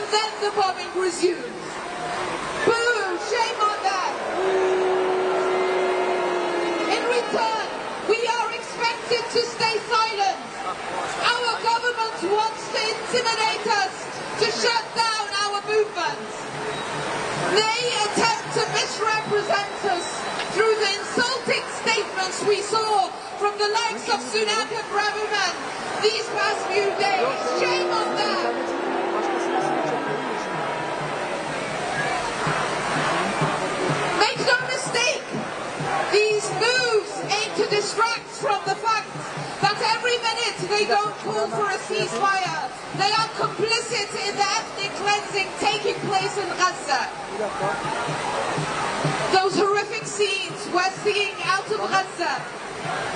and then the bombing resumes. Boo! Shame on that! In return, we are expected to stay silent. Our government wants to intimidate us, to shut down our movements. They attempt to misrepresent us through the insulting statements we saw from the likes of Sunak and Braverman these past few days. Shame on them! Make no mistake, these moves aim to distract from the fact that every minute they don't call for a ceasefire. They are complicit in the ethnic cleansing taking place in Gaza. Those horrific scenes we're seeing out of Gaza,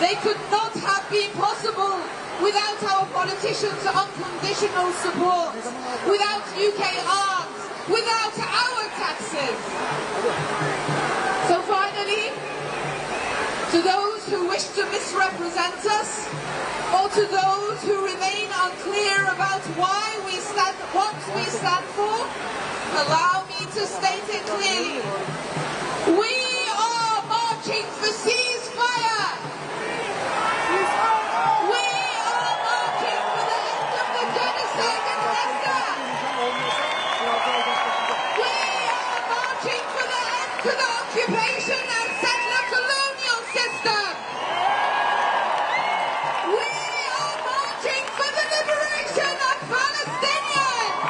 they could not have been possible without our politicians' unconditional support, without UK arms, without our taxes. So finally, to those who wish to misrepresent us, or to those who remain unclear about why we stand, what we stand for, allow me to state it clearly. We are marching for ceasefire. We are marching for the end of the genocide in Gaza. We are marching for the end to the occupation and settler colonial system. We are marching for the liberation of Palestinians.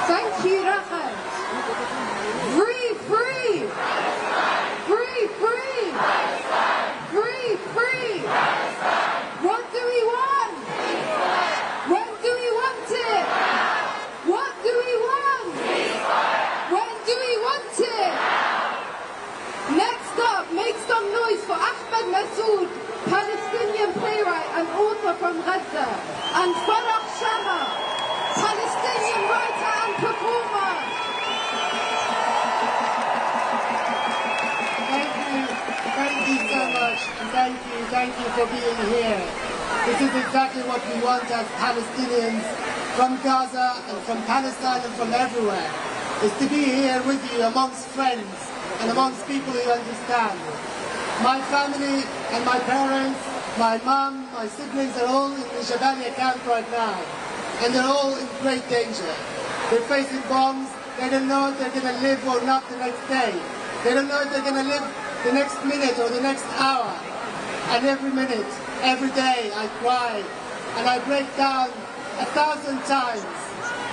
Thank you, Rahman. Free, free! Free, free! Free, free! What do we want? When do we want it? What do we want? When do we want it? Next up, make some noise for Ahmed Massoud, Palestinian playwright and author from Gaza, and Farah Shama, Palestinian writer and performer. Thank you so much, and thank you for being here. This is exactly what we want as Palestinians from Gaza and from Palestine and from everywhere, is to be here with you amongst friends and amongst people who understand. My family and my parents, my mum, my siblings are all in the Jabalia camp right now, and they're all in great danger. They're facing bombs. They don't know if they're going to live or not the next day. They don't know if they're going to live the next minute or the next hour. And every minute, every day, I cry and I break down 1,000 times.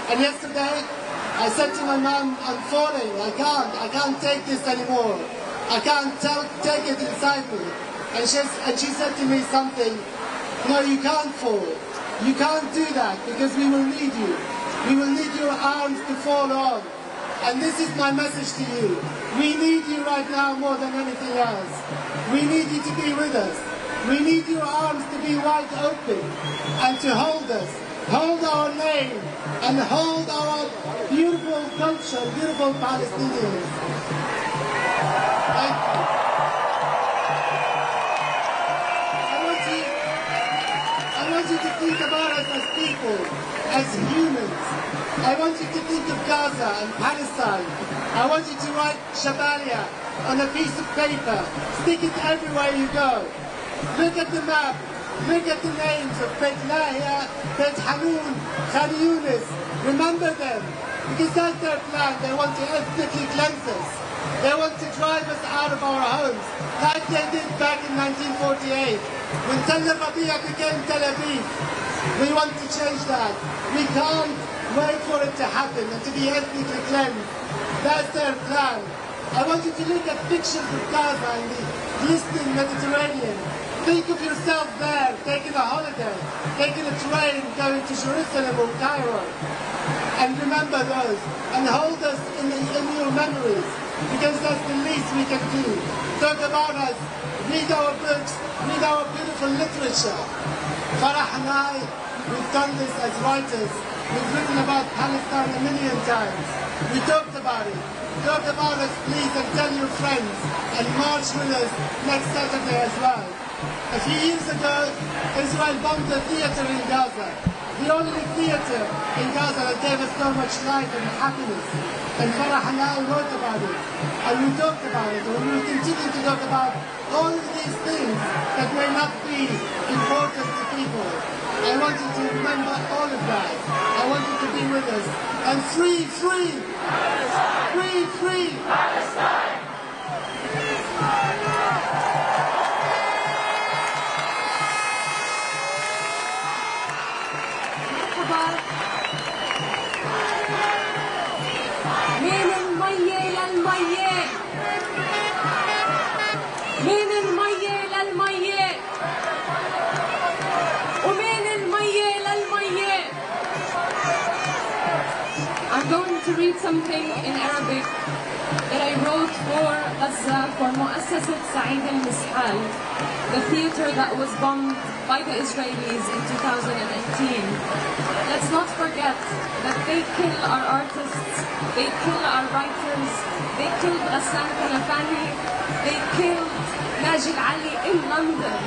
And yesterday, I said to my mum, I'm falling. I can't take this anymore. I can't take it inside me. And she said to me something, no, you can't fall. You can't do that because we will need you. We will need your arms to fall on. And this is my message to you. We need you right now more than anything else. We need you to be with us. We need your arms to be wide open and to hold us. Hold our name and hold our beautiful culture, beautiful Palestinians. Thank you. I want you to think about us as people, as humans. I want you to think of Gaza and Palestine. I want you to write Jabalia on a piece of paper. Stick it everywhere you go. Look at the map. Look at the names of Bet Lahia, Bet Hanun, Khan Yunis. Remember them. Because that's their plan. They want to ethnically cleanse us. They want to drive us out of our homes, like they did back in 1948, when Tel Aviv became Tel Aviv. We want to change that. We can't wait for it to happen and to be ethnically cleansed. That's their plan. I want you to look at pictures of Gaza and the glistening Mediterranean. Think of yourself there, taking a holiday, taking a train, going to Jerusalem or Cairo. And remember those, and hold us in your memories, because that's the least we can do. Talk about us, read our books, read our beautiful literature. Farah and I, we've done this as writers We've written about Palestine a million times. We talked about it. Talk about us, please, and tell your friends, and march with us next Saturday as well. A few years ago, Israel bombed a theater in Gaza. The only theater in Gaza that gave us so much life and happiness. And Farah and I wrote about it. And we talked about it. And we will continue to talk about all of these things that may not be important to people. I want you to remember all of that. I want you to be with us. And free, free! Free, free! Palestine! من المية للمية من المية للمية ومن المية للمية. I'm going to read something in Arabic that I wrote for Gaza, for مؤسسة سعيد المسحال, the theater that was bombed by the Israelis in 2018. Let's not forget that they kill our artists, they kill our writers, they killed Ghassan Kanafani, they killed Najil Ali in London.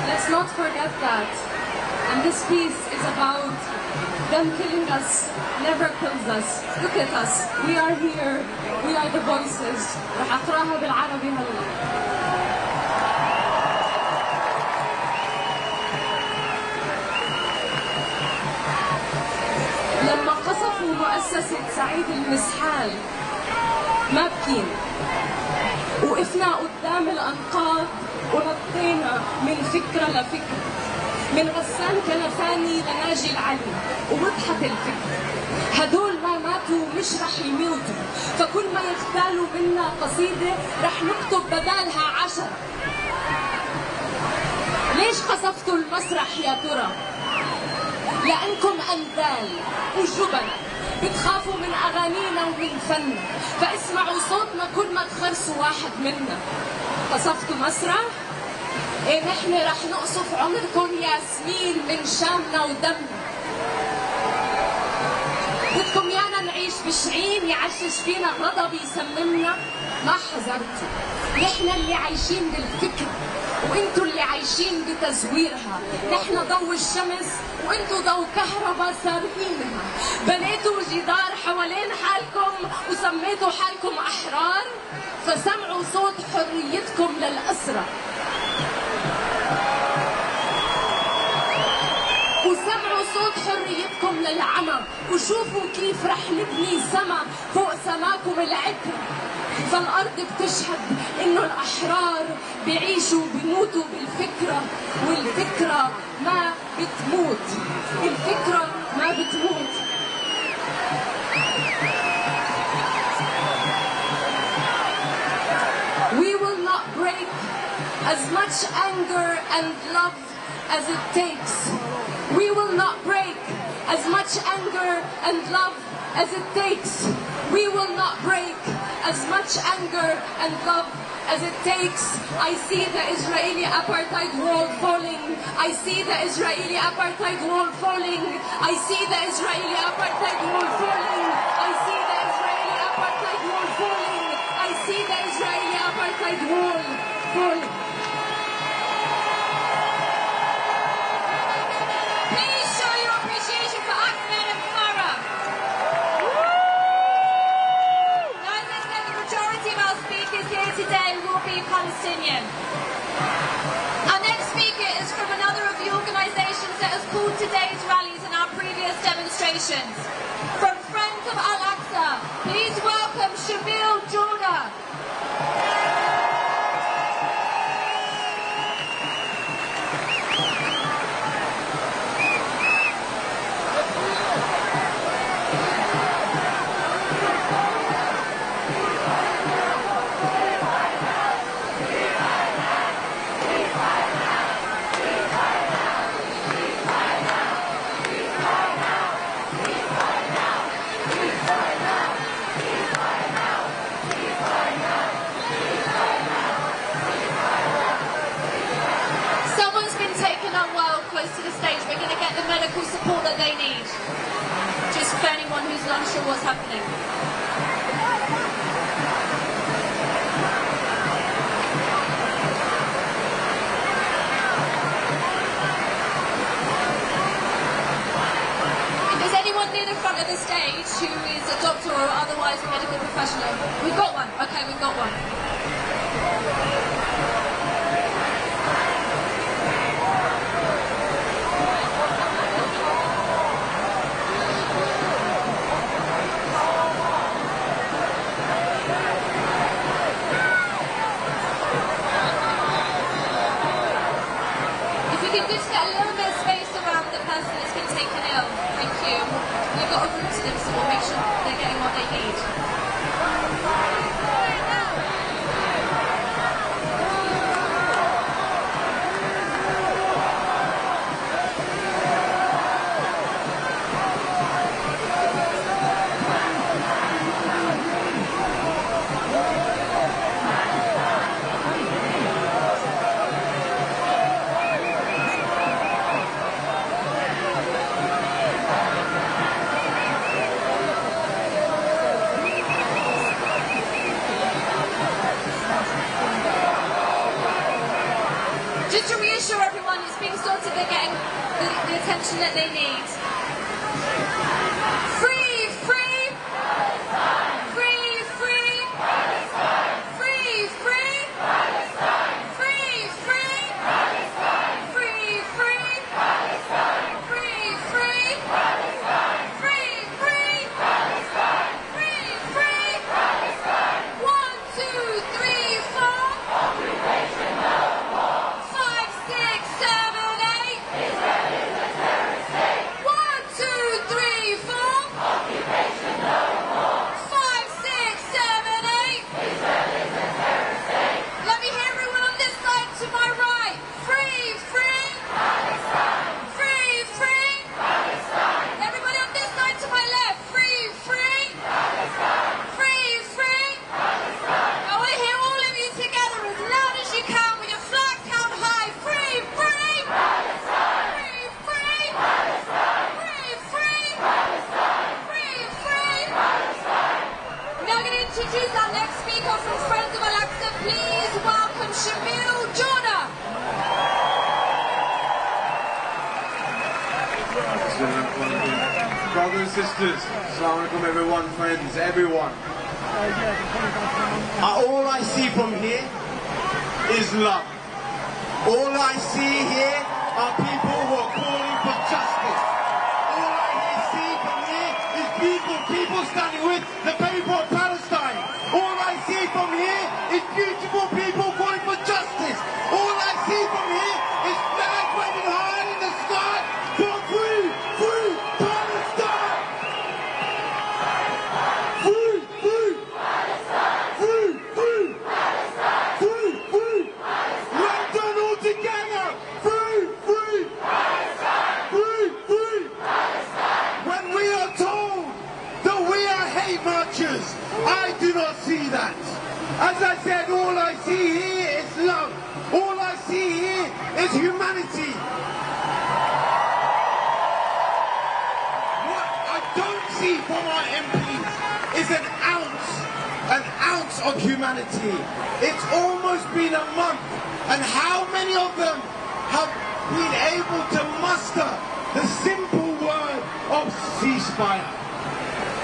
Let's not forget that. And this piece is about them killing us, never kills us. Look at us, we are here, we are the voices. رح أقرأها بالعربي هلا. لما قصفوا مؤسسة سعيد المسحال ما بكينا، وقفنا قدام الأنقاض ونطينا من فكرة لفكرة، من غسان كنفاني لناجي علي، ووضحت الفكرة. هدول ما ماتوا مش رح يموتوا، فكل ما يختالوا منا قصيدة رح نكتب بدالها 10. ليش قصفتوا المسرح يا ترى؟ لأنكم أنذال وجبن بتخافوا من أغانينا ومن فننا، فاسمعوا صوتنا كل ما تخرسوا واحد منا. قصفتوا مسرح؟ إيه نحن رح نقصف عمركم ياسمين من شامنا ودمنا. بدكم يانا نعيش بشعين يعشش فينا غضب يسممنا؟ ما حذرتوا، نحن اللي عايشين بالفكرة وانتوا اللي عايشين بتزويرها. نحن ضوء الشمس وانتوا ضوء كهرباء سارقينها. بنيتوا جدار حوالين حالكم وسميتوا حالكم أحرار، فسمعوا صوت حريتكم للأسرى، وسمعوا صوت حريتكم للعمى، وشوفوا كيف رح نبني سما فوق سماكم العكر. فالأرض بتشهد إنه الأحرار بيعيشوا بيموتوا بالفكرة، والفكرة ما بتموت، الفكرة ما بتموت. We will not break as much anger and love as it takes. We will not break as much anger and love as it takes. We will not break as much anger and love as it takes. I see the Israeli apartheid wall falling. I see the Israeli apartheid wall falling. I see the Israeli apartheid wall falling. I see the Israeli apartheid wall falling. I see the Israeli apartheid wall falling. Please show your appreciation for Ahmed and Farah. Notice that the majority of our speakers here today will be Palestinian. Our next speaker is from another of the organizations that has called today's rallies and our previous demonstrations. From Friends of Al-Aqsa, please welcome Shamil Jordan. what's happening. If there's anyone near the front of the stage who is a doctor or otherwise a medical professional, we've got one. Okay, we've got one. Just get a little bit of space around the person that's been taken ill. Thank you. We've got a route to them, so we'll make sure they're getting what they need. Just to reassure everyone, it's being sorted, they're getting the attention that they need. Free, free! Free, free! Free, free! Free, free! Free, free! Free, free! Free, free! Free, free! 1, 2, 3, 4! 'Assalamu Brothers and sisters, Assalamu alaikum everyone, friends, everyone. All I see from here is love. All I see here are people who are calling for justice. All I see from here is people standing with the people of Palestine. All I see from here is beautiful people calling for justice. All I see from here is flags waving high in the sky for free Palestine! Free Palestine! Free Palestine! Let's done all together! Free Palestine! Free Palestine! When we are told that we are hate marchers, I do not see that. As I said, all I see here is love. All I see here is humanity. What I don't see from our MPs is an ounce of humanity. It's almost been a month, and how many of them have been able to muster the simple word of ceasefire?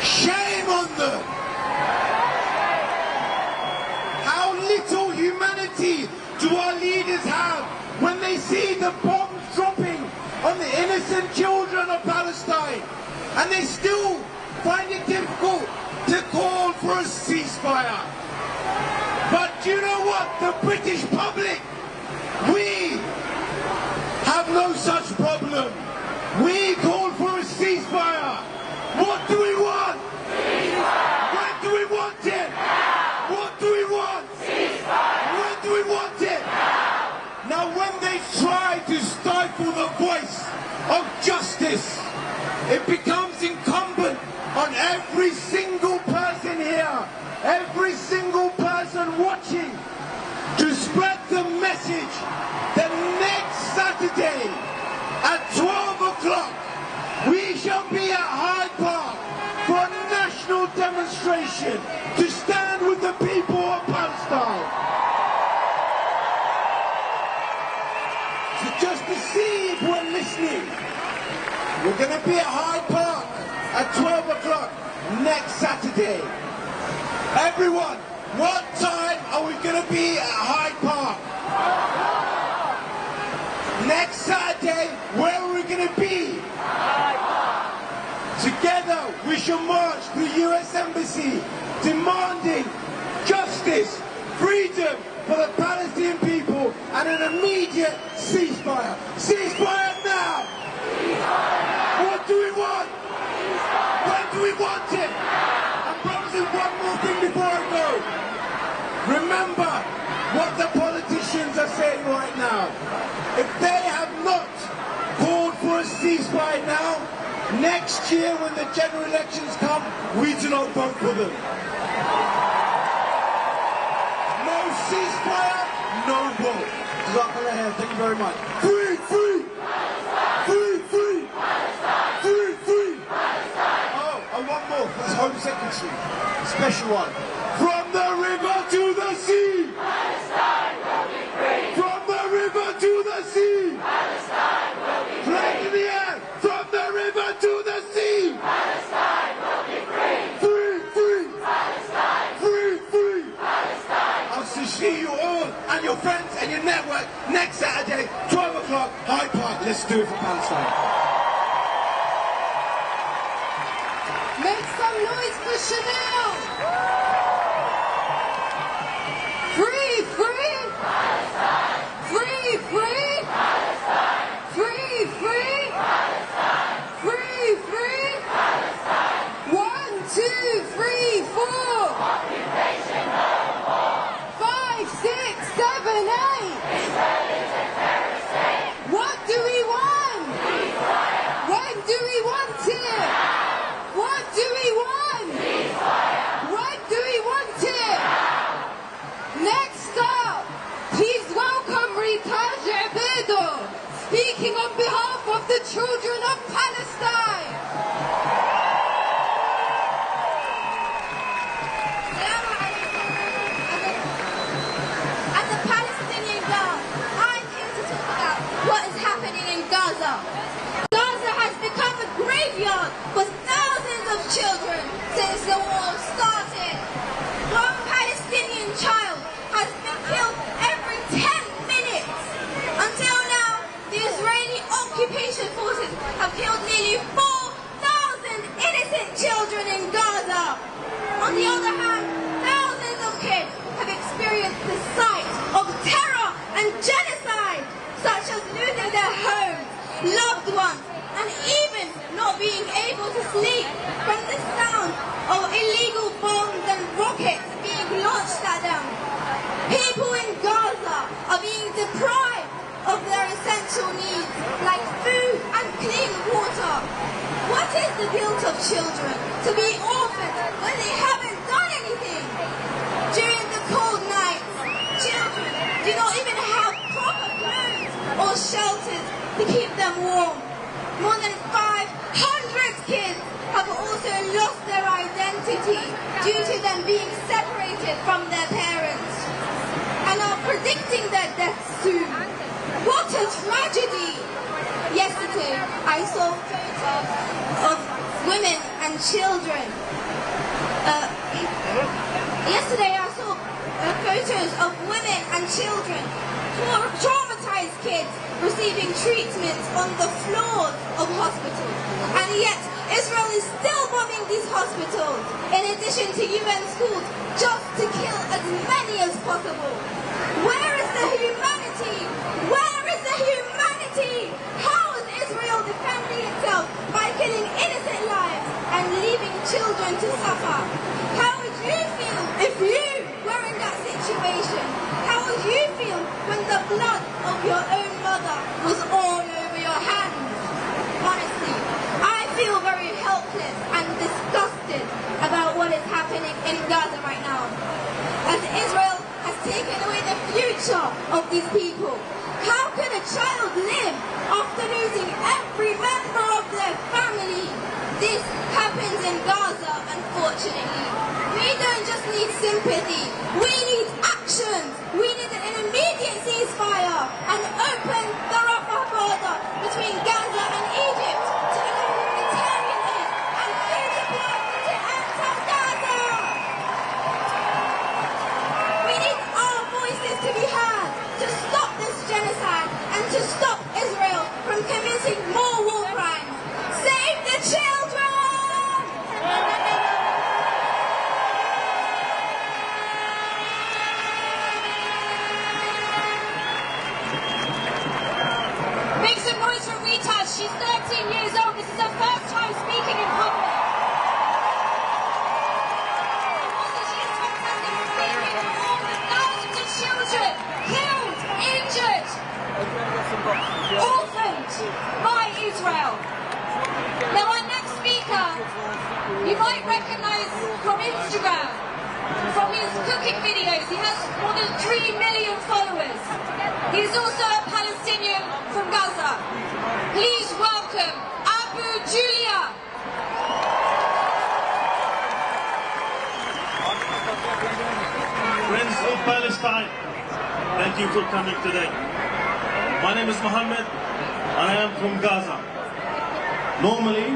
Shame on them! How little humanity do our leaders have when they see the bombs dropping on the innocent children of Palestine, and they still find it difficult to call for a ceasefire. But do you know what? The British public, we have no such problem. We call for a ceasefire. What do we want? Ceasefire. When do we want it? Now. What do we want? Ceasefire. When do we want it? Now when they try to stifle the voice of justice, it becomes incumbent on every single person here, every single person watching, to spread the message that next Saturday at 12 o'clock we shall be at Hyde Park for a national national demonstration to stand with the people of Palestine. So just to see if we're listening, we're going to be at Hyde Park at 12 o'clock next Saturday. Everyone, what time are we going to be at Hyde Park? Next Saturday, where are we going to be? Together, we shall march to the US Embassy, demanding justice, freedom for the Palestinian people, and an immediate ceasefire. Ceasefire now! What do we want? When do we want it? I'm promising one more thing before I go. Remember what the politicians are saying right now. If they have not called for a ceasefire now, next year when the general elections come, we do not vote for them. No ceasefire, no vote. Thank you very much. Free, free! Free, free! Free, free! Oh, and one more for the Home Secretary. Special one. From the river to the sea! Palestine will be free! From the river to the sea! Palestine will be free! Flag in the air! From the river to the sea! Palestine will be free! Free, free! Palestine! Free, free! Palestine! I'll see you all and your friends and your network next Saturday, 12 o'clock, Hyde Park. Let's do it for Palestine. Make some noise for Chanel! Free, free! Palestine! Free, free! Palestine! Free, free! Palestine! Free, free! Palestine! 1, 2, 3, 4! Occupation no more! 5, 6, 7, 8! Israel is a terrorist state! What do we want? Ceasefire! When do we want it? What do we want? Ceasefire! When do we want it? Next up, please welcome Rita Jabedo, speaking on behalf of the children of Palestine. As a Palestinian girl, I'm here to talk about what is happening in Gaza. Gaza has become a graveyard for thousands of children since the war started. One Palestinian child has been killed every 10 minutes. Until now, the Israeli occupation forces have killed nearly 4,000 innocent children in Gaza. On the other hand, thousands of kids have experienced the sight of terror and genocide, such as losing their homes, loved ones, and even not being able to sleep from the sound of illegal bombs and rockets being launched at them. People in Gaza are being deprived of their essential needs like food and clean water. What is the guilt of children to be orphaned when they haven't done anything? During the cold nights, children do not even have proper clothes or shelters to keep them warm. More than 500 kids have also lost their identity due to them being separated from their parents and are predicting their death soon. What a tragedy! Yesterday, I saw photos of women and children. Yesterday, I saw photos of women and children, traumatized kids receiving treatment on the floors of hospitals. And yet, Israel is still bombing these hospitals, in addition to UN schools, just to kill as many as possible. Where is the humanity? Where is the humanity? How is Israel defending itself by killing innocent lives and leaving children to suffer? How would you feel if you were in that situation? How would you feel when the blood of your own mother was all over your hands? Honestly, I feel very helpless and disgusted about what is happening in Gaza right now. As Israel has taken away the future of these people, how can a child live after losing every member of their family? This happens in Gaza, unfortunately. sympathy. We need actions. We need an immediate ceasefire and open the Rafah border between Gaza and Egypt to allow humanitarian aid and food supply to enter Gaza. We need our voices to be heard to stop this genocide and to stop Israel from committing more war crimes. Save the children! Make some noise for Rita. She's 13 years old. This is her first time speaking in public. Also, she is fantastic speaking for all the thousands of children killed, injured, orphaned by Israel. Now, our next speaker, you might recognize from Instagram, from his cooking videos. He has more than 3 million followers. He's also a Palestinian from Gaza. Please welcome Abu Julia. Friends of Palestine, thank you for coming today. My name is Mohammed and I am from Gaza. Normally,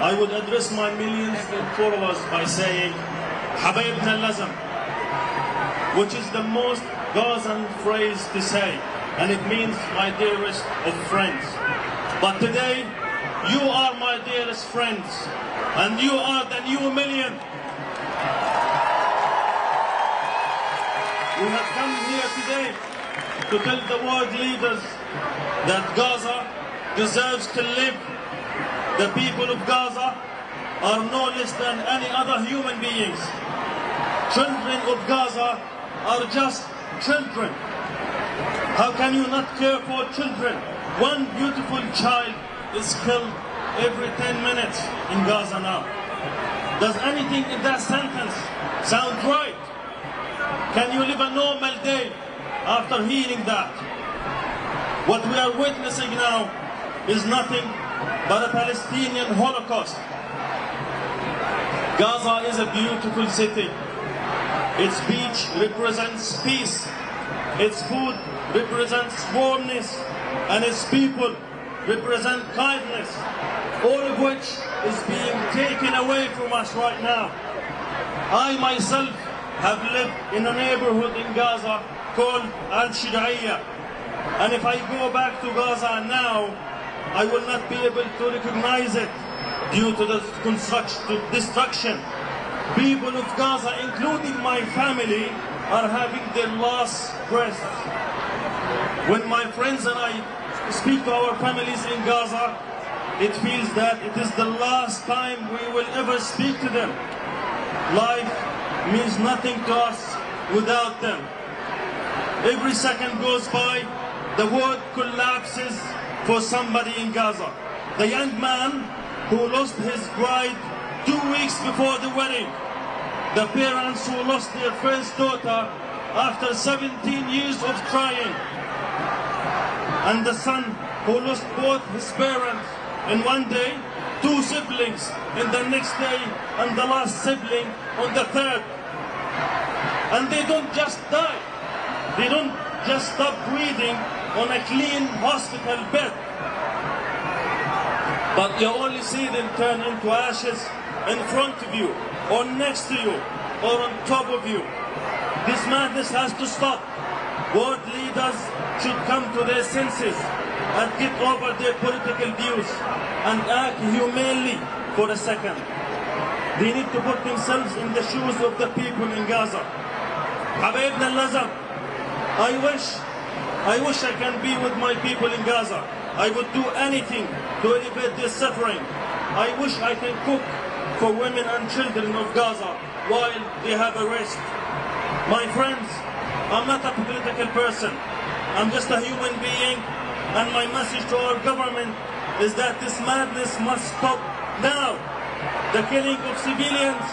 I would address my millions of followers by saying, Habaibna lazam, which is the most Gazan phrase to say, and it means my dearest of friends. But today, you are my dearest friends, and you are the new million. We have come here today to tell the world leaders that Gaza deserves to live. The people of Gaza are no less than any other human beings. Children of Gaza are just children. How can you not care for children? One beautiful child is killed every 10 minutes in Gaza now. Does anything in that sentence sound right? Can you live a normal day after hearing that? What we are witnessing now is nothing but a Palestinian Holocaust. Gaza is a beautiful city. Its beach represents peace. Its food represents warmness. And its people represent kindness. All of which is being taken away from us right now. I myself have lived in a neighborhood in Gaza called Al-Shidaiya. And if I go back to Gaza now, I will not be able to recognize it due to the destruction. People of Gaza, including my family, are having their last breath. When my friends and I speak to our families in Gaza, it feels that it is the last time we will ever speak to them. Life means nothing to us without them. Every second goes by, the world collapses for somebody in Gaza. The young man who lost his bride 2 weeks before the wedding. The parents who lost their first daughter after 17 years of trying. And the son who lost both his parents in one day, 2 siblings in the next day, and the last sibling on the third. And they don't just die. They don't just stop breathing on a clean hospital bed. But you only see them turn into ashes in front of you, or next to you, or on top of you. This madness has to stop. World leaders should come to their senses and get over their political views and act humanely for a second. They need to put themselves in the shoes of the people in Gaza. Habaibna al-Lazam, I wish I can be with my people in Gaza. I would do anything to alleviate their suffering. I wish I can cook for women and children of Gaza while they have a rest. My friends, I'm not a political person. I'm just a human being, and my message to our government is that this madness must stop now. The killing of civilians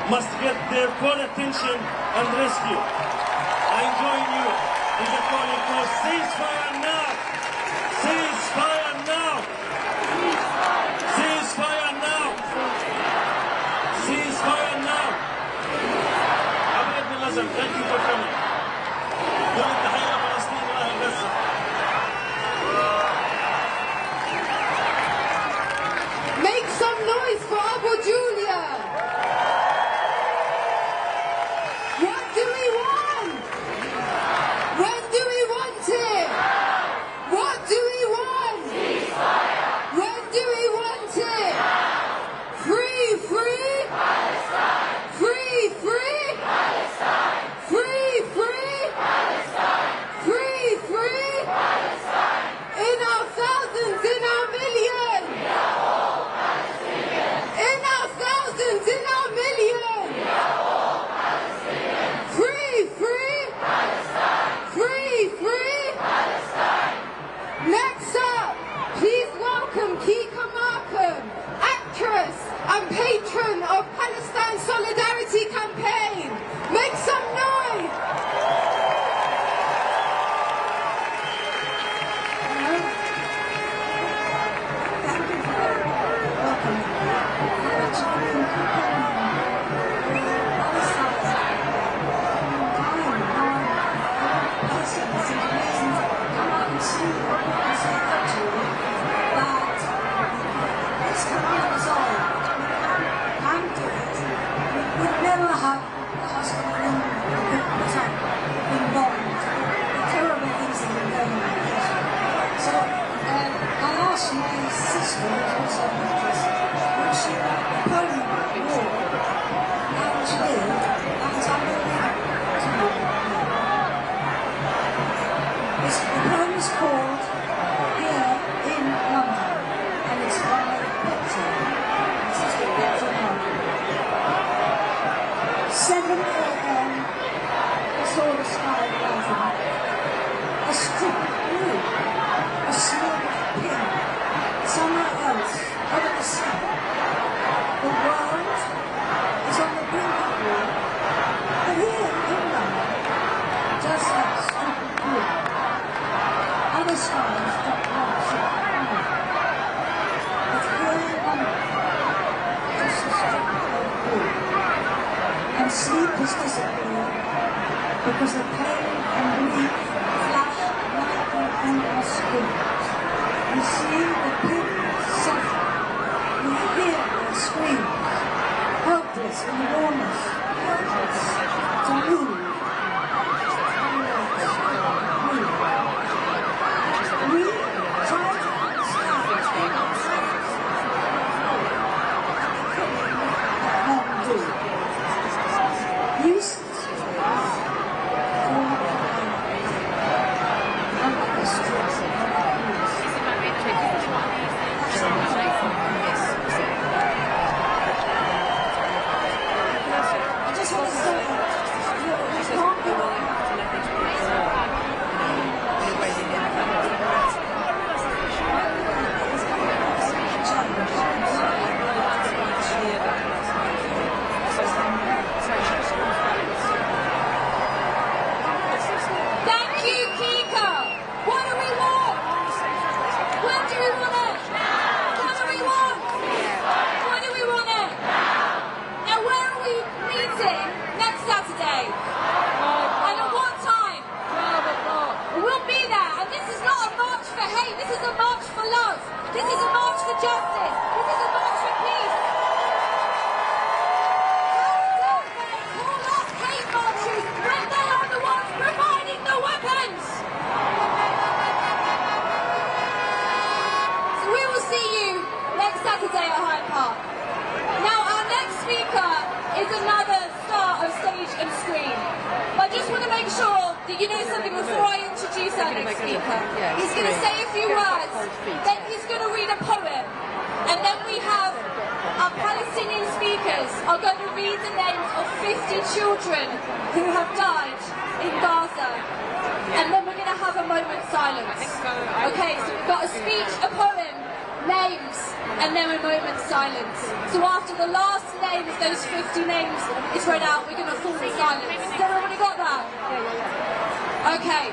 must get their full attention and rescue. I join you in the calling for ceasefire now! Ceasefire now! Ceasefire now! Ceasefire now! Rahat, the hospital room, been bombed. The terrible things that have been going on. So I asked my sister, who's also an actress, would she opponent the war? And she did. And so I'm going to read it to you. The poem is called Here in London, and it's by Pepsi. This is the Pepsi poem. 7 a.m. I saw the sky rising. A strip of blue, a smell of pink. Somewhere else, over the sea. The world is on the brink of war, but here in London, just that strip of blue. Other skies got lots of fire. But here in London, just a strip of blue. And sleep has disappeared because the pain and grief flash lightly on our screens. We see the people suffer. We hear their screams. Helpless and enormous. Helpless to move. We try to understand what's going on. But they couldn't do. Useless ways. And other streets of I just want to say that we can't give up. Thank you, Kika. What do we want? When do we want it? What do we want? What do we want it? And where are we meeting next Saturday? And at what time? We'll be there. And this is not a march for hate. This is a march for love. This is a march for justice. This is a march for peace. How dare they call us hate marches when they are the ones providing the weapons? So we will see you next Saturday at Hyde Park. Now our next speaker is another star of stage and screen. But I just want to make sure that you know something before I introduce our next speaker. He's going to say a few words, then he's going to read a poem, and then we have our Palestinian speakers are going to read the names of 50 children who have died in Gaza. And then we're going to have a moment's silence. Okay, so we've got a speech, a poem, names, and then a moment's silence. So after the last name of those 50 names is read out, we're going to fall in silence. Has everybody got that? Okay.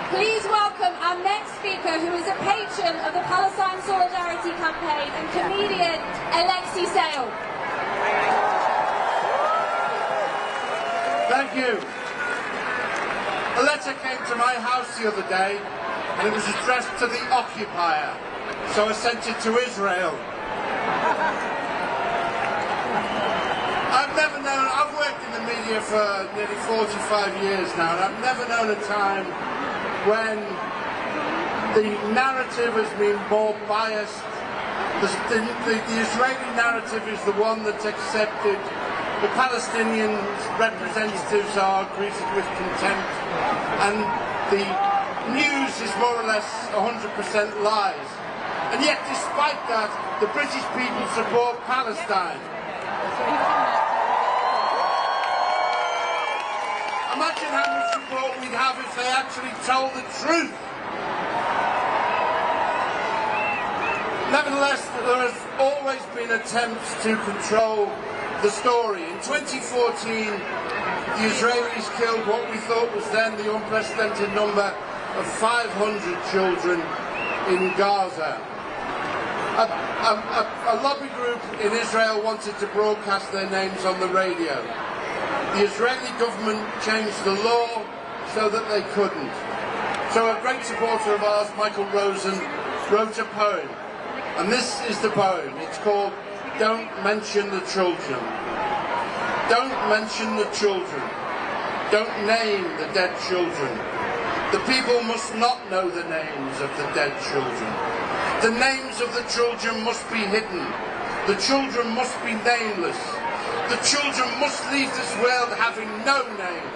Please welcome our next speaker, who is a patron of the Palestine Solidarity Campaign and comedian Alexi Sale. Thank you. A letter came to my house the other day, and it was addressed to the occupier, so I sent it to Israel. I've never known, I've worked in the media for nearly 45 years now, and I've never known a time when the narrative has been more biased. The Israeli narrative is the one that's accepted. The Palestinian representatives are greeted with contempt, and the news is more or less 100% lies. And yet, despite that, the British people support Palestine. Imagine how much support we'd have if they actually told the truth. Nevertheless, there has always been attempts to control the story. In 2014, the Israelis killed what we thought was then the unprecedented number of 500 children in Gaza. A lobby group in Israel wanted to broadcast their names on the radio. The Israeli government changed the law so that they couldn't. So a great supporter of ours, Michael Rosen, wrote a poem. And this is the poem. It's called Don't Mention the Children. Don't mention the children. Don't name the dead children. The people must not know the names of the dead children. The names of the children must be hidden. The children must be nameless. The children must leave this world having no names.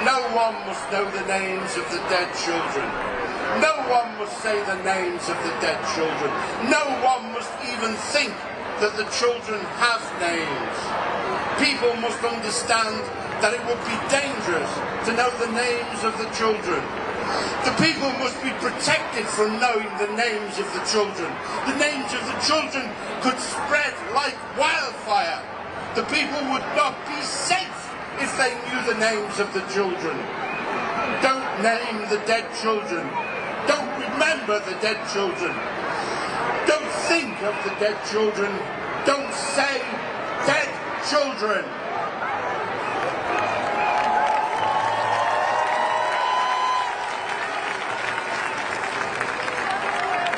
No one must know the names of the dead children. No one must say the names of the dead children. No one must even think that the children have names. People must understand that it would be dangerous to know the names of the children. The people must be protected from knowing the names of the children. The names of the children could spread like wildfire. The people would not be safe if they knew the names of the children. Don't name the dead children. Don't remember the dead children. Don't think of the dead children. Don't say dead children.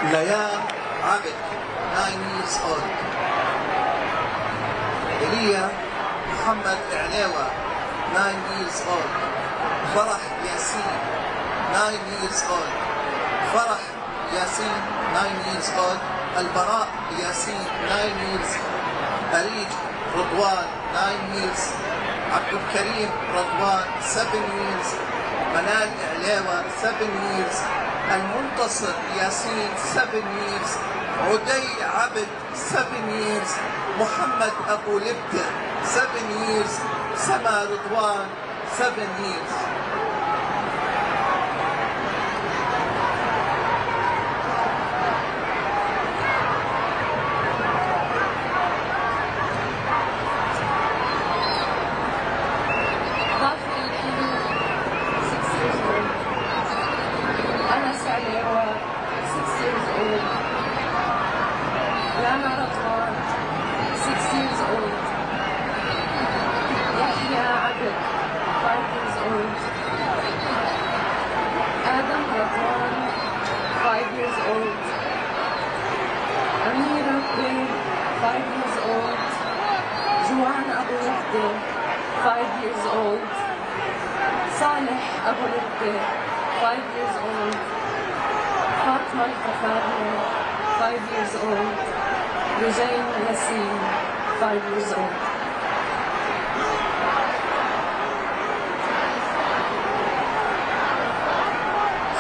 Layan Abed, 9 years old. Elia Muhammad Alewa, 9 years old. Farah Yasin, 9 years old. Farah Yasin, 9 years old. Al-Bara Yasin, 9 years. Arij Radwan, 9 years. Abdul Karim Radwan, 7 years. Manal Alewa, 7 years. Al-Muntasir Yasin, 7 years. Uday Abed, 7 years. Muhammad Abu Libda, 7 years. Sama Radwan, 7 years.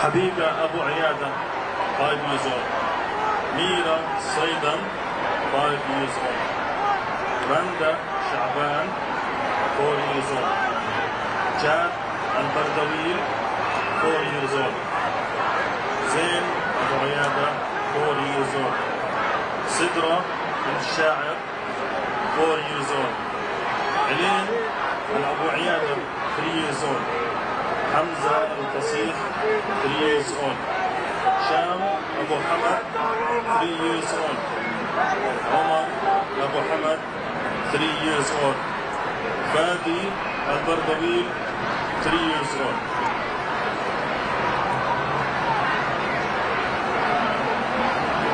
Habiba Abu Ayada, 5 years old. Mira Saidam, 5 years old. Randa Shaban, 4 years old. Chad Al-Bardawil, 4 years old. Zain Abu Ayada, 4 years old. Sidra Al-Sha'ir, 4 years old. Aline Al-Abu Ayada, 3 years old. Hamza Al-Qasir, 3 years old. Sham Abu Hamad, 3 years old. Omar Abu Hamad, 3 years old. Fadi Al-Bardawil, 3 years old.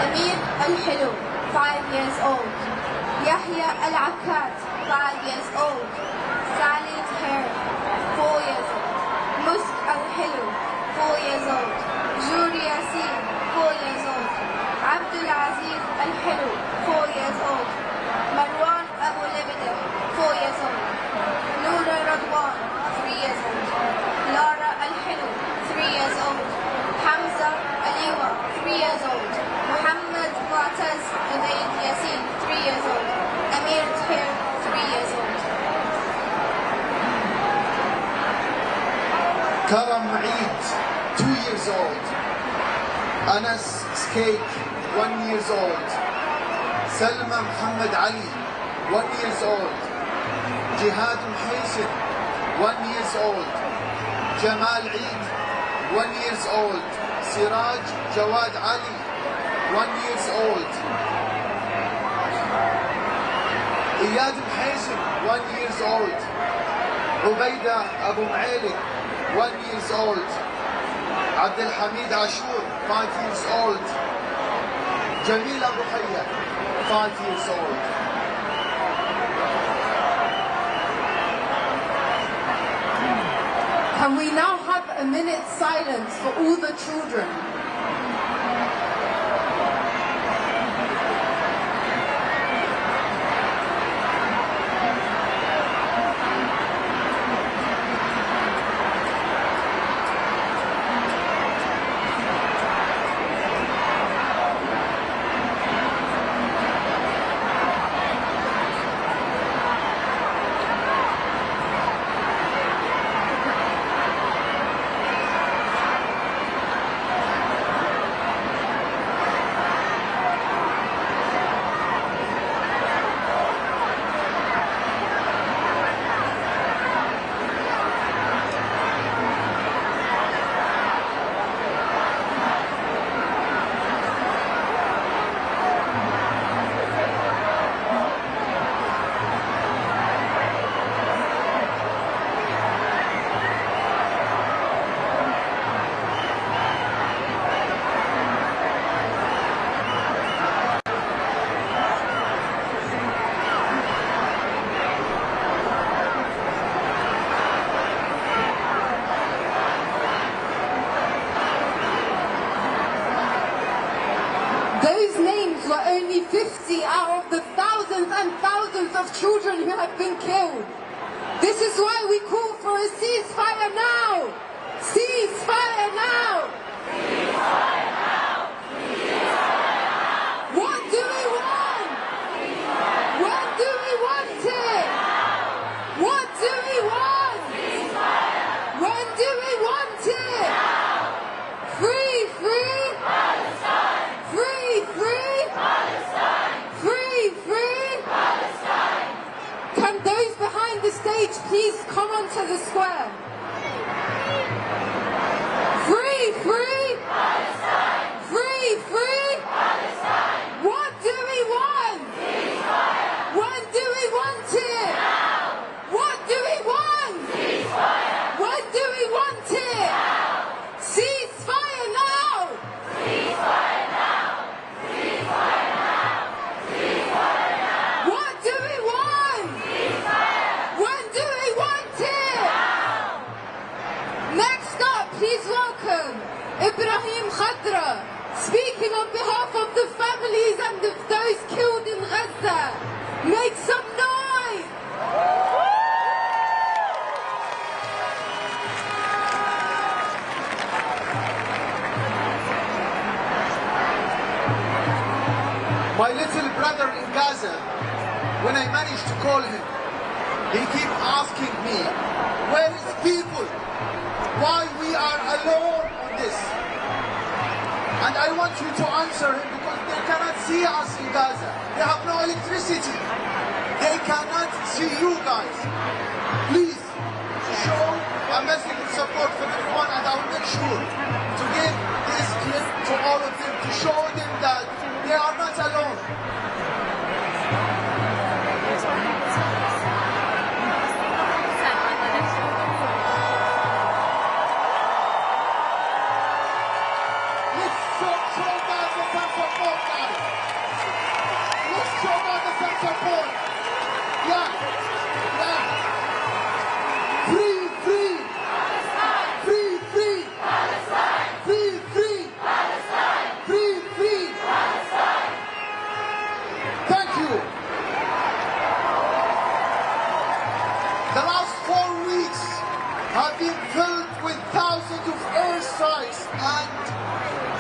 Amir Al-Hilu, 5 years old. Yahya Al-Akkat, 5 years old. Khalid Her, 4 years old. Musk Al-Hilu, 4 years old. Juri Yasin, 4 years old. Abdul Aziz Al-Hilu, 4 years old. Marwan Abu Libda, 4 years old. Noura Radwan, 3 years old. Lara Al-Hilu, 3 years old. Hamza Aliwa, 3 years old. Muhammad Mu'taz Ubaid Yasin, 3 years old. Amir Tahir, 3 years old. Karam Eid, 2 years old. Anas Skeik, 1 years old. Salma Muhammad Ali, 1 years old. Jihad Haysen, 1 years old. Jamal Eid, 1 years old. Siraj Jawad Ali, 1 years old. Iyad Haysen, 1 years old. Ubaida Abu Malik, 1 years old. Abdul Hamid Ashur, 5 years old. Jamil Abu Hayya, 5 years old. Can we now have a minute's silence for all the children? Those names were only 50 out of the thousands and thousands of children who have been killed. This is why we call for a ceasefire now! Ceasefire now! Ceasefire now! Ceasefire now! What do we want? When do we want it? What do we want? Ceasefire! When do we want it? Free, free! Palestine! Free, free! Palestine! Free, free! Palestine! Can those behind the stage please come onto the square? Free, free! Palestine! Free, free! Palestine! What do we want? Ceasefire! When do we want it? Now! What do we want? Ceasefire! When do we want it? Now! Ceasefire now! Ceasefire now! Ceasefire now! Ceasefire now! What do we want? Ceasefire! When do we want it? Now! Next up, please welcome Ibrahim Khadra, speaking on behalf of the families and of those killed in Gaza. Make some noise! My little brother in Gaza, when I managed to call him, he keep asking me, where is people? Why we are alone on this? And I want you to answer him because they cannot see us in Gaza. They have no electricity. They cannot see you guys. Please show a message of support for everyone, and I will make sure to give this clip to all of them to show them that they are not alone. Let's show Gaza some support, guys. Let's show Gaza some support. Yeah. Yeah. Free, free. Palestine. Free, free. Palestine. Free, free. Palestine. Free, free. Palestine. Thank you. The last 4 weeks have been filled with thousands of airstrikes and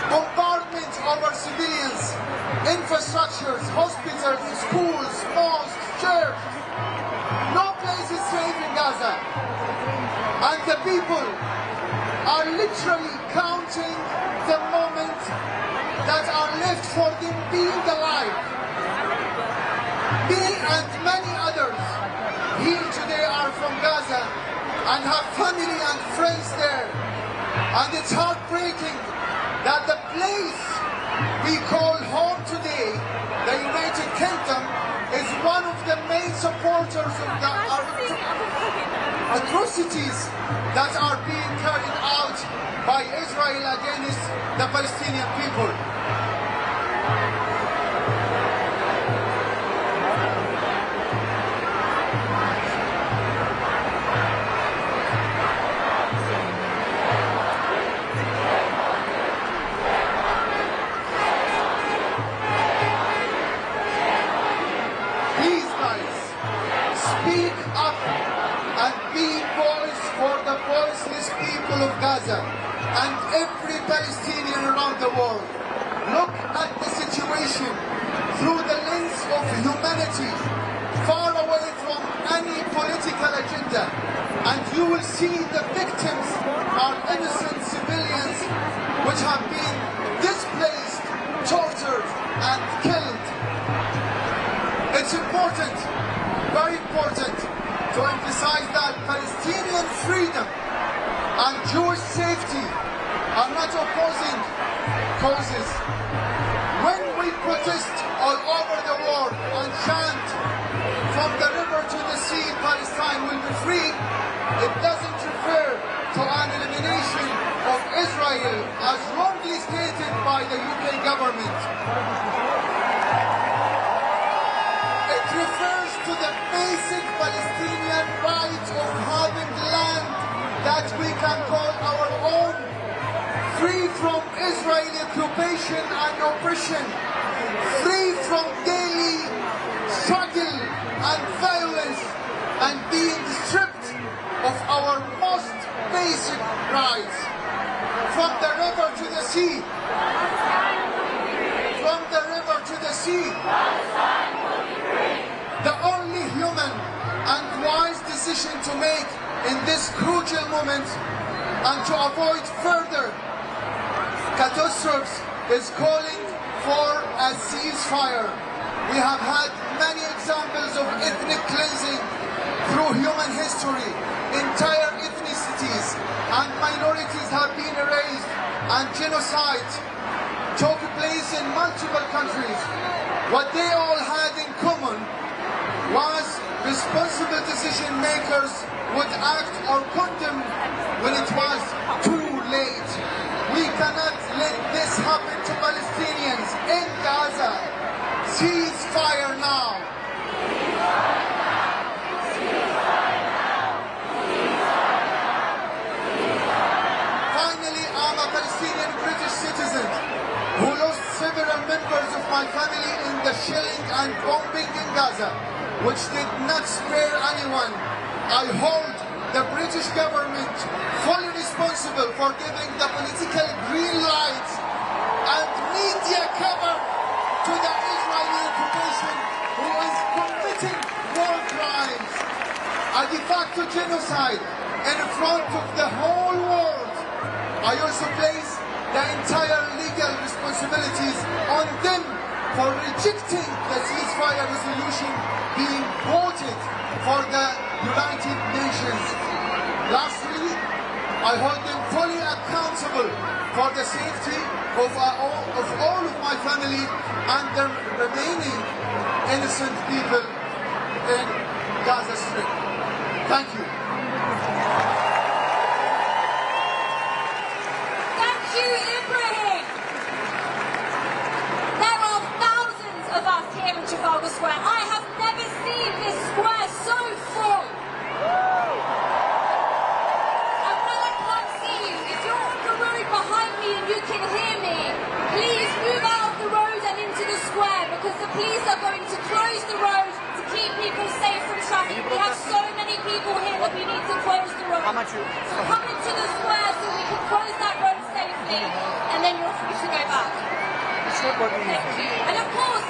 bombardment over civilians, infrastructures, hospitals, schools, mosques, churches. No place is safe in Gaza. And the people are literally counting the moments that are left for them being alive. Me and many others here today are from Gaza and have family and friends there. And it's heartbreaking that the place we call home today, the United Kingdom, is one of the main supporters of the atrocities that are being carried out by Israel against the Palestinian people. Gaza and every Palestinian around the world. Look at the situation through the lens of humanity, far away from any political agenda, and you will see the victims are innocent civilians which have been displaced, tortured, and killed. It's important, very important, to emphasize that Palestinian freedom and Jewish safety are not opposing causes. When we protest all over the world and chant from the river to the sea, Palestine will be free, it doesn't refer to an elimination of Israel as wrongly stated by the UK government. It refers to the basic Palestinian right of having land that we can call our own, free from Israeli occupation and oppression, free from daily struggle and violence, and being stripped of our most basic rights. From the river to the sea, from the river to the sea, the only human and wise decision to make in this crucial moment and to avoid further catastrophes is calling for a ceasefire. We have had many examples of ethnic cleansing through human history. Entire ethnicities and minorities have been erased, and genocide took place in multiple countries. What they all had in common was responsible decision makers would act or condemn when it was too late. We cannot let this happen to Palestinians in Gaza. Ceasefire now. Finally, I'm a Palestinian British citizen who lost several members of my family in the shelling and bombing in Gaza, which did not spare anyone. I hold the British government fully responsible for giving the political green light and media cover to the Israeli occupation, who is committing war crimes, a de facto genocide in front of the whole world. I also place the entire legal responsibilities on them for rejecting the ceasefire resolution being voted for the United Nations. Lastly, I hold them fully accountable for the safety of all of my family and the remaining innocent people in Gaza Strip. Thank you. Thank you, Ibrahim. There are thousands of us here in Trafalgar Square. I have never seen this square so full. And when I can't see you, if you're on the road behind me and you can hear me, please move out of the road and into the square, because the police are going to close the road to keep people safe from traffic. We have so many people here that we need to close the road. So come into the square so we can close that road safely, and then you're free to go back. Thank you. And of course,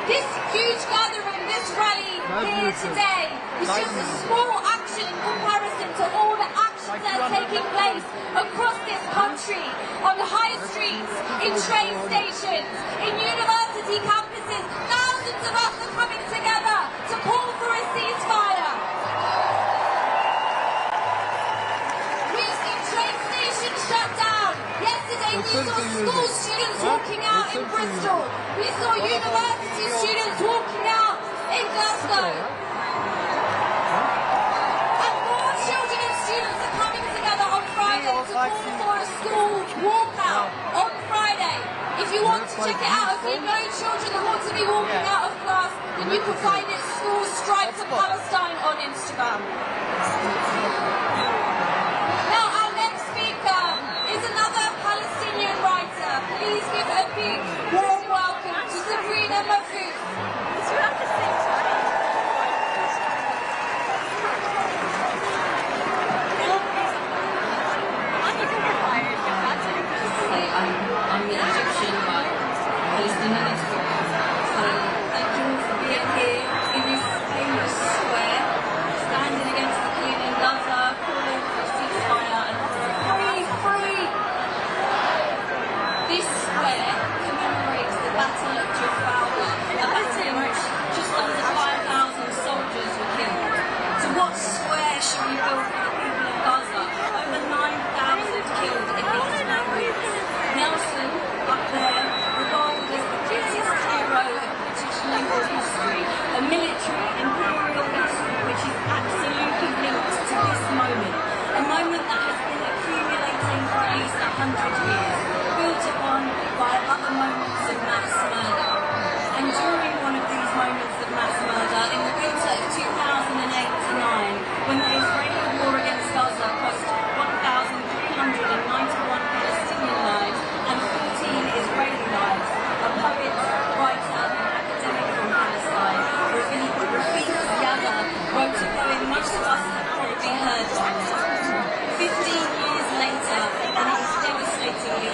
this huge gathering, this rally here today is just a small action in comparison to all the actions that are taking place across this country, on high streets, in train stations, in university campuses. Thousands of us are coming together to call for a ceasefire. We've seen train stations shut down. Yesterday we saw school students walking out in Bristol. We saw university students walking out in Glasgow. And more children and students are coming together on Friday to call for a school walkout on Friday. If you want to check it out, if you know children who want to be walking out of class, then you can find it School Strike for Palestine on Instagram. Now our next speaker is another Palestinian writer. Please give a big warm welcome to Sabrina Mahfouz. years, built upon by other moments of mass murder. And during one of these moments of mass murder, in the winter of 2008-9, when the Israeli war against Gaza cost 1,391 Palestinian lives and 14 Israeli lives, a poet, writer, and academic from Palestine, Rafik Yaga, wrote a poem most of us have probably heard by now. 15 years later, and it is devastatingly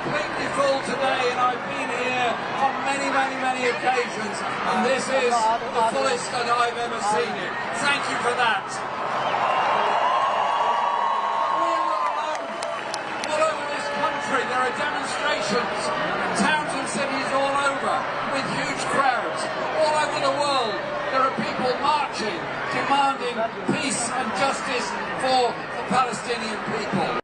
completely full today, and I've been here on many, many, many occasions, and this is the fullest that I've ever seen it. Thank you for that. All over this country there are demonstrations, towns and cities all over, with huge crowds. All over the world there are people marching, demanding peace and justice for the Palestinian people.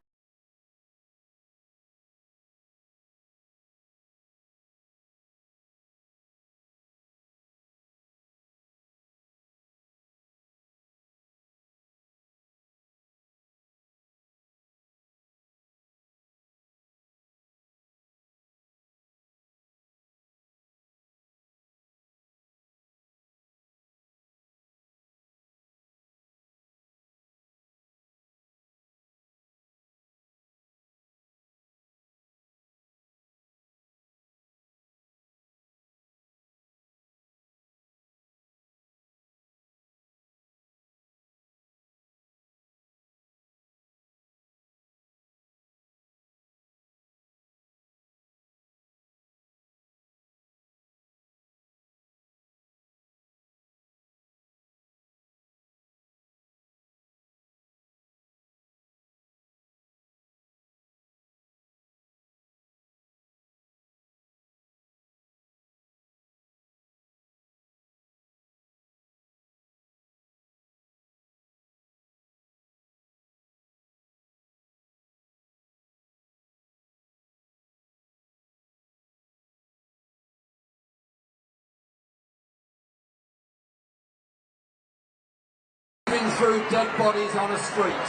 Weaving through dead bodies on a street,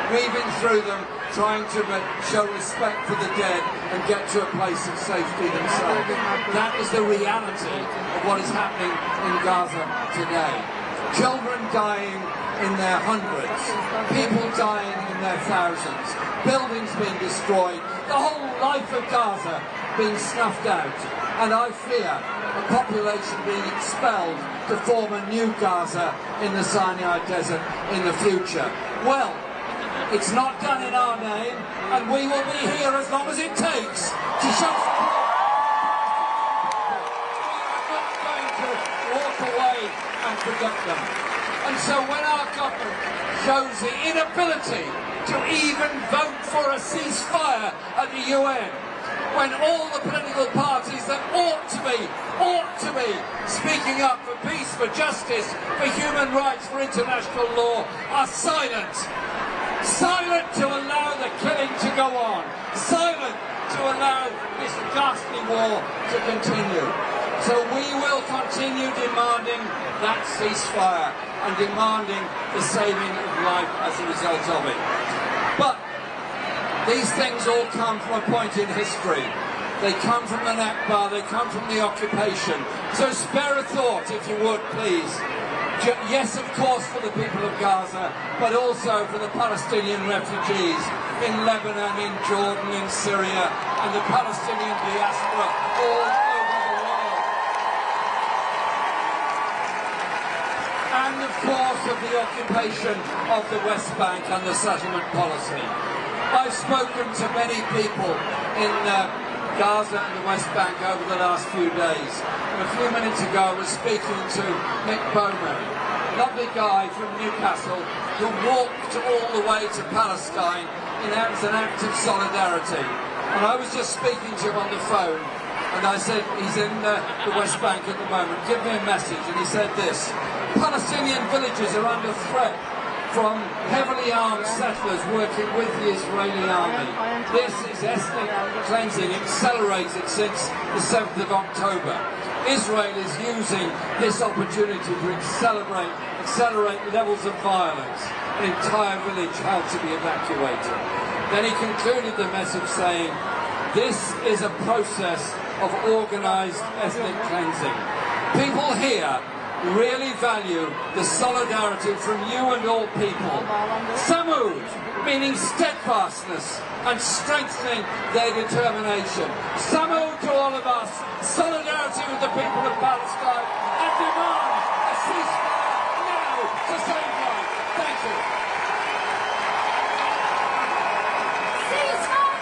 weaving through them, trying to show respect for the dead and get to a place of safety themselves. That is the reality of what is happening in Gaza today. Children dying in their hundreds, people dying in their thousands, buildings being destroyed, the whole life of Gaza being snuffed out, and I fear a population being expelled to form a new Gaza in the Sinai Desert in the future. Well, it's not done in our name, and we will be here as long as it takes to show support. We are not going to walk away and forget them. And so when our government shows the inability to even vote for a ceasefire at the UN, when all the political parties that ought to be speaking up for peace, for justice, for human rights, for international law, are silent. Silent to allow the killing to go on. Silent to allow this ghastly war to continue. So we will continue demanding that ceasefire and demanding the saving of life as a result of it. But these things all come from a point in history. They come from the Nakba, they come from the occupation. So spare a thought, if you would, please. Yes, of course, for the people of Gaza, but also for the Palestinian refugees in Lebanon, in Jordan, in Syria, and the Palestinian diaspora all over the world. And, of course, of the occupation of the West Bank and the settlement policy. I've spoken to many people in Gaza and the West Bank over the last few days. And a few minutes ago I was speaking to Nick Bowman, a lovely guy from Newcastle who walked all the way to Palestine as an act of solidarity. And I was just speaking to him on the phone, and I said, he's in the West Bank at the moment, give me a message. And he said this: Palestinian villages are under threat from heavily armed settlers working with the Israeli army. This is ethnic cleansing, accelerated since the 7th of October. Israel is using this opportunity to accelerate levels of violence. An entire village had to be evacuated. Then he concluded the message saying, this is a process of organised ethnic cleansing. People here really value the solidarity from you and all people. Samud, meaning steadfastness and strengthening their determination. Samud to all of us, solidarity with the people of Palestine, and demand a ceasefire now to save life. Thank you. Ceasefire!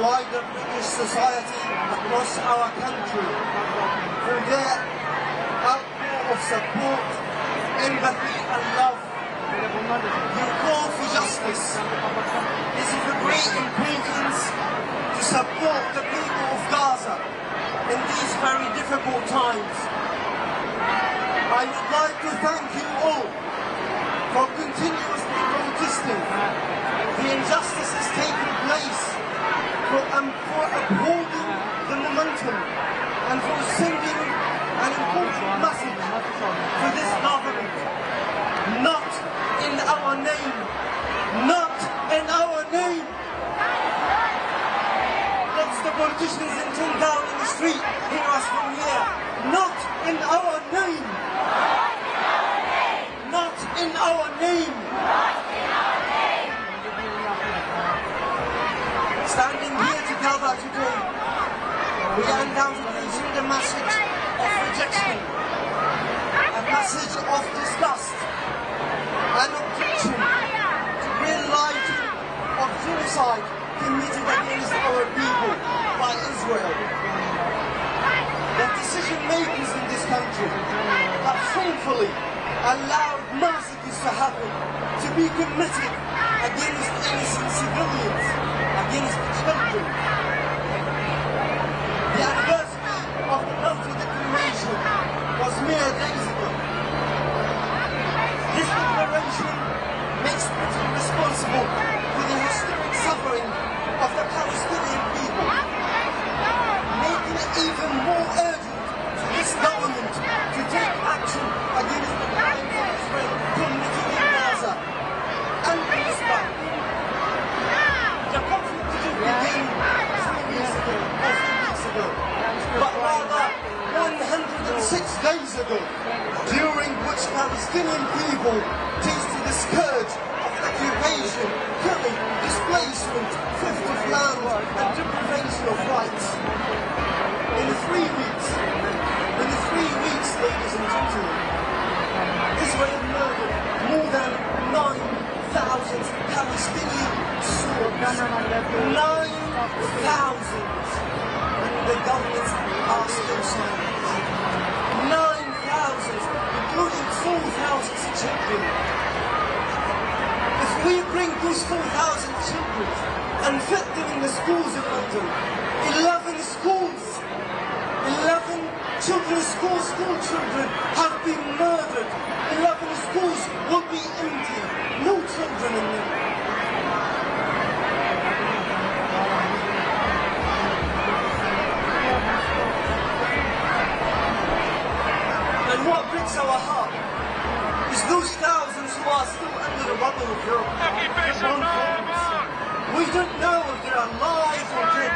wider British society across our country for their outpour of support, empathy and love. Your call for justice is of great importance to support the people of Gaza in these very difficult times. I would like to thank you all for continuously protesting the injustices taking place, for upholding the momentum, and for sending an important message to this government. Not in our name. Not in our name. Lots of politicians in down in the street hear us from here. Not in our name. Not in our name. Standing here together today, we are undoubtedly send a message of rejection, a message of disgust, an objection to realizing of genocide committed against our people by Israel. The decision makers in this country have shamefully allowed massacres to happen, to be committed against innocent civilians, against children. The anniversary of the Balfour Declaration was mere days ago. This declaration makes Britain responsible for the historic suffering of the Palestinian people, making it even more urgent to this government to take action against the crimes of Israel committed in Gaza and in this land. The conflict didn't begin 3 weeks ago or 4 weeks ago, but rather 106 days ago, during which Palestinian people tasted the scourge of occupation, killing, displacement, theft of land and deprivation of rights. In 3 weeks, ladies and gentlemen, Israel murdered more than 9,000 Palestinian soldiers. 9,000! And the government are still silent. 9,000, including 4,000 children. If we bring those 4,000 children and fit them in the schools of London, 11 schools, 11 children's school children have been murdered. 11 schools will be empty, no children in them. And what breaks our heart is those thousands who are still under the rubble of Europe. We don't know if they're alive or dead,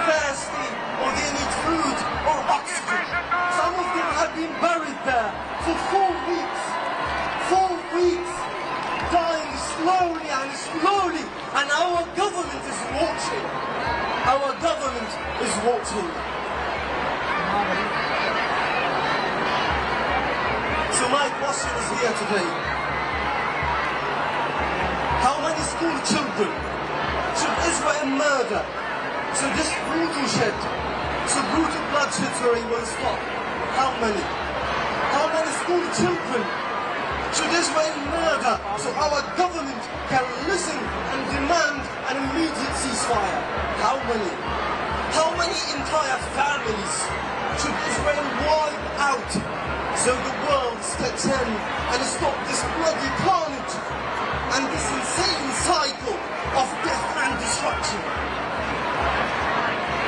thirsty, or they need food or oxygen. Some of them have been buried there for 4 weeks. 4 weeks, dying slowly and slowly, and our government is watching. Our government is watching. So my question is here today. How many school children should Israel murder so this brutal shed, so brutal bloodshed will stop? How many? How many school children should Israel murder so our government can listen and demand an immediate ceasefire? How many? How many entire families should Israel wipe out so the world steps in and stop this bloody carnage and this insane cycle of death and destruction?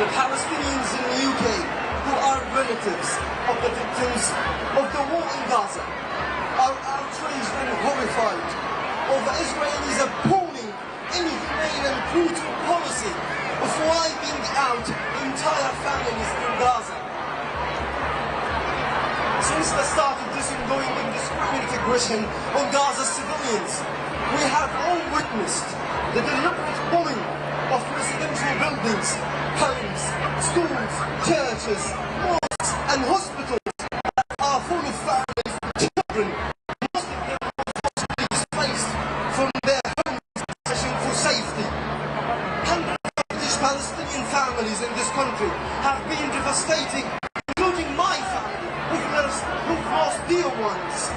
The Palestinians in the UK, who are relatives of the victims of the war in Gaza, are outraged and horrified over Israelis' appalling, inhumane and brutal policy of wiping out entire families in Gaza. Since the start of this ongoing indiscriminate aggression on Gaza's civilians, we have all witnessed the deliberate bombing of residential buildings, homes, schools, churches, mosques and hospitals that are full of families and children, most of them unfortunately displaced from their homes searching for safety. Hundreds of British Palestinians families in this country have been devastating, including my family, who've lost dear ones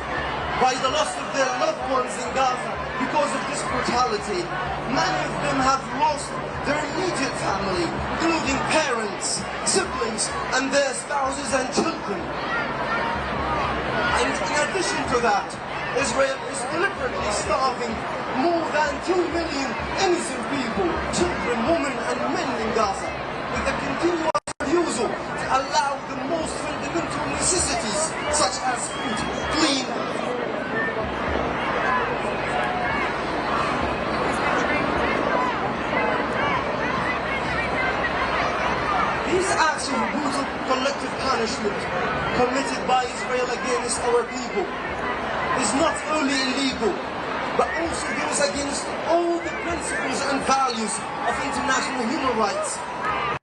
by the loss of their loved ones in Gaza because of this brutality. Many of them have lost their immediate family, including parents, siblings, and their spouses and children. And in addition to that, Israel is deliberately starving more than 2 million innocent people, children, women, and men in Gaza, with the continuous refusal to allow the most fundamental necessities, such as food, clean. These acts of brutal collective punishment committed by Israel against our people is not only illegal, but also goes against all the principles and values of international human rights.